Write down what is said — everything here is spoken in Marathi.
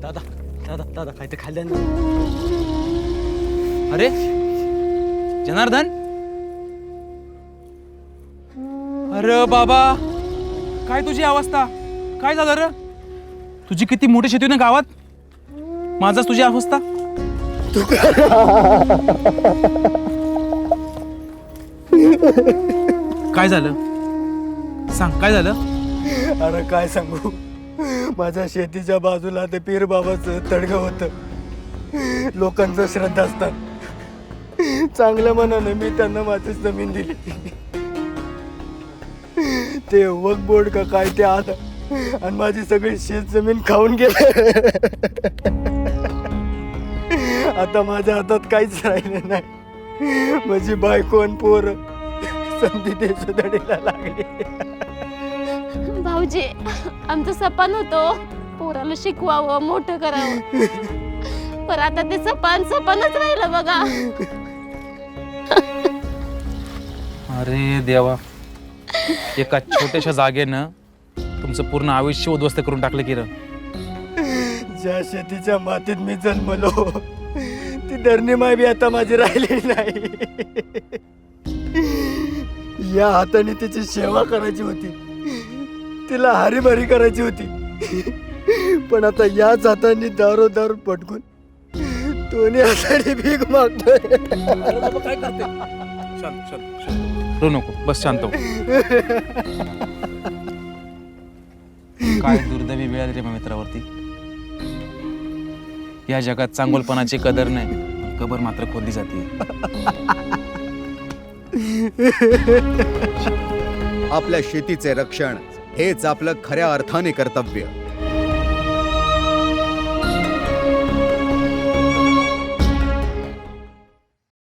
दादा दादा दादा काय ते खाल्लं ना. अरे जनार्दन, अरे बाबा काय तुझी अवस्था, काय झालं रे? तुझी किती मोठी शेती ना गावात, माझाच तुझी अवस्था. काय झालं सांग, काय झालं? अरे काय सांगू, माझ्या शेतीच्या बाजूला ते पीर बाबाचं तडगं होतं. लोकांचं श्रद्धास्थान. चांगल्या मनाने मी त्यांना माझी जमीन दिली. ते वक बोर्ड का काय ते आलं आणि माझी सगळी शेत जमीन खाऊन गेले. आता माझ्या हातात काहीच राहिलं नाही. माझी बायको आणि पोर संधी देशोधडीला लागली. भाऊजी, आमचं सपन होतं पोराला शिकवावं, मोठं करावं, पण आता ते सपनच राहिलं बघा. अरे देवा, एका छोट्याशा जागेनं तुमचं पूर्ण आयुष्य उद्ध्वस्त करून टाकलं की र. ज्या शेतीच्या मातीत मी जन्मलो ती धरणीमाय बी आता माझी राहिली नाही. या हाताने तिची सेवा करायची होती, तिला हरीभरी करायची होती, पण आता याच हाताने दारू पटकून दोन्ही हाताने भीक मागतोय. काय करते? शांत शांत शांत, रो नको, बस शांत हो. काय दुर्दैवी वेळ आली रे माझ्या मित्रावरती. या जगात चांगुलपणाची कदर नाही, कबर मात्र खोदली जाते. आपल्या शेतीचे रक्षण हेच आपलं खऱ्या अर्थाने कर्तव्य.